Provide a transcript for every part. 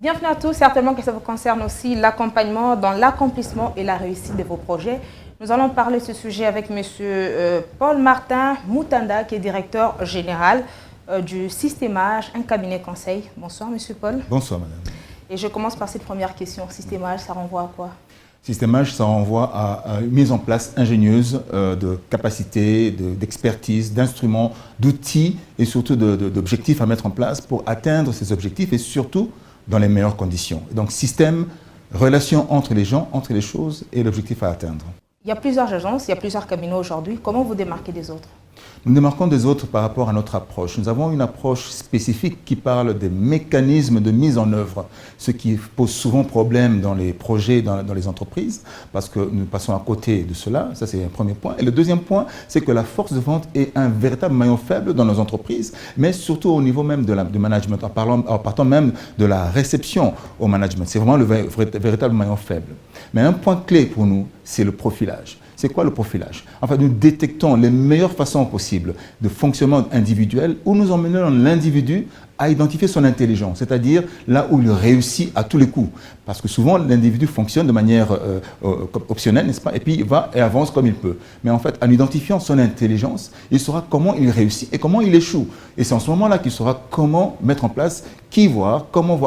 Bienvenue à tous, certainement que ça vous concerne aussi l'accompagnement dans l'accomplissement et la réussite de vos projets. Nous allons parler de ce sujet avec M. Paul Martin Moutanda, qui est directeur général du Systémage, un cabinet conseil. Bonsoir M. Paul. Bonsoir madame. Et je commence par cette première question. Systémage, ça renvoie à quoi? Systémage, ça renvoie à une mise en place ingénieuse de capacités, d'expertise, d'instruments, d'outils et surtout d'objectifs à mettre en place pour atteindre ces objectifs et surtout dans les meilleures conditions. Donc système, relation entre les gens, entre les choses et l'objectif à atteindre. Il y a plusieurs agences, il y a plusieurs cabinets aujourd'hui. Comment vous démarquez des autres? Nous nous démarquons des autres par rapport à notre approche. Nous avons une approche spécifique qui parle des mécanismes de mise en œuvre, ce qui pose souvent problème dans les projets, dans les entreprises, parce que nous passons à côté de cela. Ça, c'est un premier point. Et le deuxième point, c'est que la force de vente est un véritable maillon faible dans nos entreprises, mais surtout au niveau même du management, en partant même de la réception au management. C'est vraiment le véritable maillon faible. Mais un point clé pour nous, c'est le profilage. C'est quoi le profilage? Enfin, nous détectons les meilleures façons possibles de fonctionnement individuel où nous emmenons l'individu à identifier son intelligence, c'est-à-dire là où il réussit à tous les coups. Parce que souvent, l'individu fonctionne de manière optionnelle, n'est-ce pas? Et puis, il va et avance comme il peut. Mais en fait, en identifiant son intelligence, il saura comment il réussit et comment il échoue. Et c'est en ce moment-là qu'il saura comment mettre en place, qui voir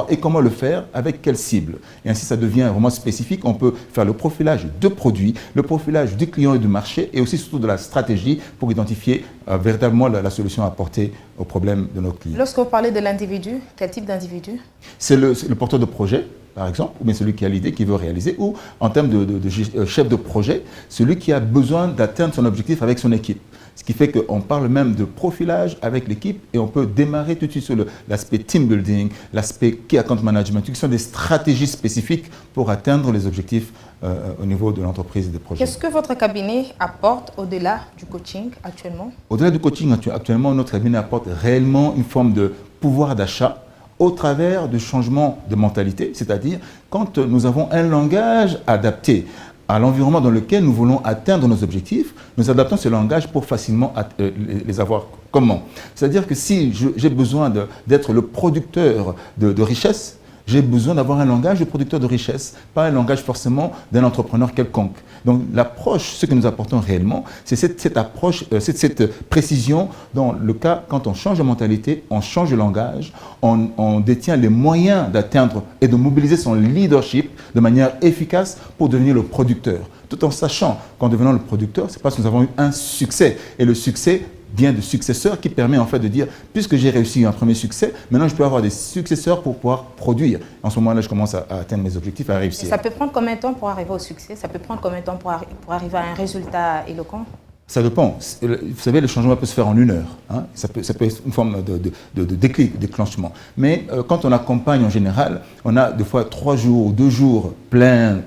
et comment le faire, avec quelle cible. Et ainsi, ça devient vraiment spécifique. On peut faire le profilage de produits, le profilage du client et du marché, et aussi surtout de la stratégie pour identifier véritablement la solution à apporter aux problèmes de nos clients. Lorsque vous parlez de l'individu, quel type d'individu? C'est le porteur de projet, par exemple, ou bien celui qui a l'idée, qui veut réaliser, ou en termes de chef de projet, celui qui a besoin d'atteindre son objectif avec son équipe. Ce qui fait qu'on parle même de profilage avec l'équipe et on peut démarrer tout de suite sur l'aspect team building, l'aspect key account management, qui sont des stratégies spécifiques pour atteindre les objectifs au niveau de l'entreprise et des projets. Qu'est-ce que votre cabinet apporte au-delà du coaching actuellement? Au-delà du coaching actuellement, notre cabinet apporte réellement une forme de pouvoir d'achat au travers du changement de mentalité, c'est-à-dire quand nous avons un langage adapté à l'environnement dans lequel nous voulons atteindre nos objectifs, nous adaptons ce langage pour facilement les avoir. Comment? C'est-à-dire que si j'ai besoin d'être le producteur de richesse, j'ai besoin d'avoir un langage de producteur de richesse, pas un langage forcément d'un entrepreneur quelconque. Donc l'approche, ce que nous apportons réellement, c'est cette approche, cette précision dans le cas quand on change de mentalité, on change de langage, on détient les moyens d'atteindre et de mobiliser son leadership de manière efficace pour devenir le producteur. Tout en sachant qu'en devenant le producteur, c'est parce que nous avons eu un succès. Et le succès vient de successeurs qui permet en fait de dire, puisque j'ai réussi un premier succès, maintenant je peux avoir des successeurs pour pouvoir produire. En ce moment-là, je commence à atteindre mes objectifs, à réussir. Et ça peut prendre combien de temps pour arriver au succès? Ça peut prendre combien de temps pour arriver à un résultat éloquent? Ça dépend. Vous savez, le changement peut se faire en 1 heure. Hein. Ça peut être une forme de déclic, de déclenchement. Mais quand on accompagne en général, on a des fois 3 jours ou 2 jours plein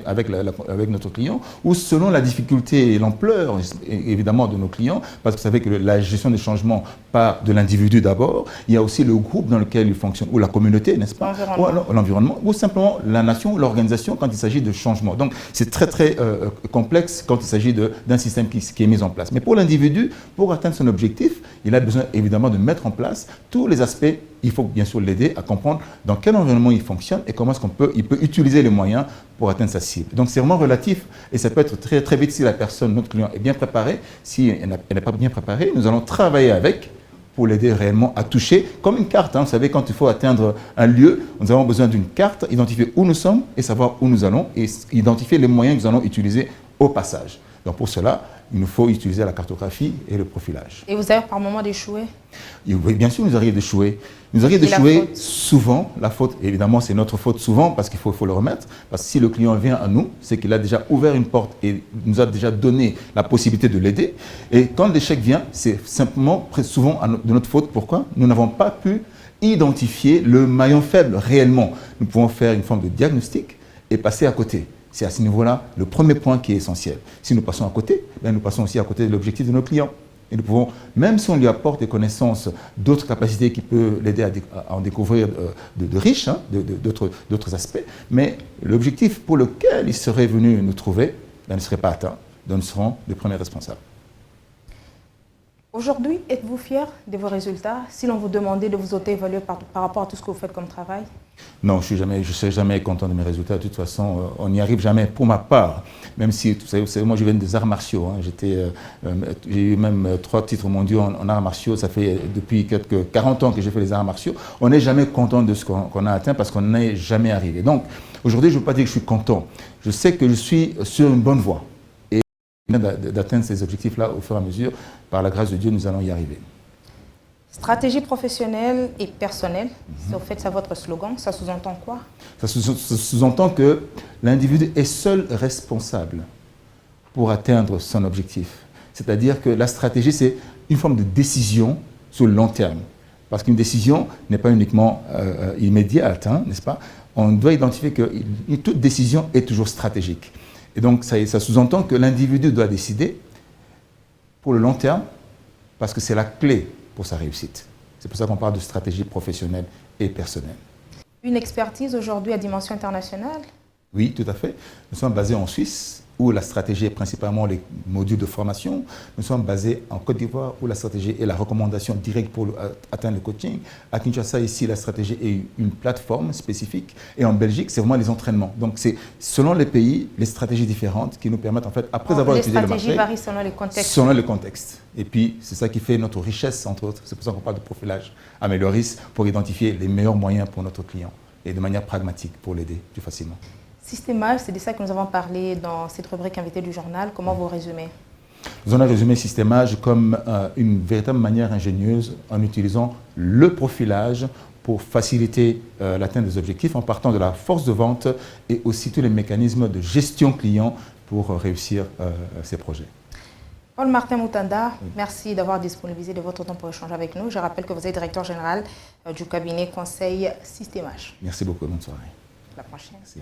avec notre client, ou selon la difficulté et l'ampleur, évidemment, de nos clients, parce que vous savez que la gestion des changements part de l'individu d'abord, il y a aussi le groupe dans lequel il fonctionne, ou la communauté, n'est-ce pas? L'environnement, ou simplement la nation ou l'organisation quand il s'agit de changement. Donc, c'est très, très complexe quand il s'agit d'un système qui est mis en place. Mais pour l'individu, pour atteindre son objectif, il a besoin évidemment de mettre en place tous les aspects. Il faut bien sûr l'aider à comprendre dans quel environnement il fonctionne et comment est-ce il peut utiliser les moyens pour atteindre sa cible. Donc c'est vraiment relatif et ça peut être très, très vite si la personne, notre client, est bien préparée. Si elle n'est pas bien préparée, nous allons travailler avec pour l'aider réellement à toucher, comme une carte. Hein. Vous savez, quand il faut atteindre un lieu, nous avons besoin d'une carte, identifier où nous sommes et savoir où nous allons et identifier les moyens que nous allons utiliser au passage. Donc pour cela, il nous faut utiliser la cartographie et le profilage. Et vous avez par moment d'échouer? Oui, bien sûr, nous arrive d'échouer. Nous arrive d'échouer souvent. La faute, évidemment, c'est notre faute souvent parce qu'il faut le remettre. Parce que si le client vient à nous, c'est qu'il a déjà ouvert une porte et nous a déjà donné la possibilité de l'aider. Et quand l'échec vient, c'est simplement souvent de notre faute. Pourquoi? Nous n'avons pas pu identifier le maillon faible réellement. Nous pouvons faire une forme de diagnostic et passer à côté. C'est à ce niveau-là le premier point qui est essentiel. Si nous passons à côté, nous passons aussi à côté de l'objectif de nos clients. Et nous pouvons, même si on lui apporte des connaissances, d'autres capacités qui peuvent l'aider à en découvrir de riches, hein, d'autres aspects, mais l'objectif pour lequel il serait venu nous trouver ne serait pas atteint, donc nous serons les premiers responsables. Aujourd'hui, êtes-vous fier de vos résultats si l'on vous demandait de vous auto-évaluer par rapport à tout ce que vous faites comme travail? Non, je ne serai jamais content de mes résultats. De toute façon, on n'y arrive jamais pour ma part. Même si, vous savez, moi je viens des arts martiaux. Hein. J'ai eu même 3 titres mondiaux en arts martiaux. Ça fait depuis 40 ans que j'ai fait les arts martiaux. On n'est jamais content de ce qu'on a atteint parce qu'on n'est jamais arrivé. Donc, aujourd'hui, je ne veux pas dire que je suis content. Je sais que je suis sur une bonne voie. Et d'atteindre ces objectifs-là au fur et à mesure, par la grâce de Dieu, nous allons y arriver. Stratégie professionnelle et personnelle, si vous faites ça votre slogan, ça sous-entend quoi? Ça sous-entend que l'individu est seul responsable pour atteindre son objectif. C'est-à-dire que la stratégie, c'est une forme de décision sur le long terme. Parce qu'une décision n'est pas uniquement immédiate, hein, n'est-ce pas? On doit identifier que toute décision est toujours stratégique. Et donc, ça sous-entend que l'individu doit décider pour le long terme, parce que c'est la clé pour sa réussite. C'est pour ça qu'on parle de stratégie professionnelle et personnelle. Une expertise aujourd'hui à dimension internationale? Oui, tout à fait. Nous sommes basés en Suisse, où la stratégie est principalement les modules de formation. Nous sommes basés en Côte d'Ivoire, où la stratégie est la recommandation directe pour atteindre le coaching. À Kinshasa, ici, la stratégie est une plateforme spécifique. Et en Belgique, c'est vraiment les entraînements. Donc, c'est selon les pays, les stratégies différentes qui nous permettent, en fait, après avoir étudié le marché... Les stratégies varient selon les contextes. Selon le contexte. Et puis, c'est ça qui fait notre richesse, entre autres. C'est pour ça qu'on parle de profilage Amélioris, pour identifier les meilleurs moyens pour notre client et de manière pragmatique pour l'aider plus facilement. Systémage, c'est de ça que nous avons parlé dans cette rubrique invitée du journal. Comment vous résumez? Nous avons résumé Systémage comme une véritable manière ingénieuse en utilisant le profilage pour faciliter l'atteinte des objectifs en partant de la force de vente et aussi tous les mécanismes de gestion client pour réussir ces projets. Paul-Martin Moutanda, merci d'avoir disponibilisé de votre temps pour échanger avec nous. Je rappelle que vous êtes directeur général du cabinet conseil Systémage. Merci beaucoup, bonne soirée. À la prochaine. Merci.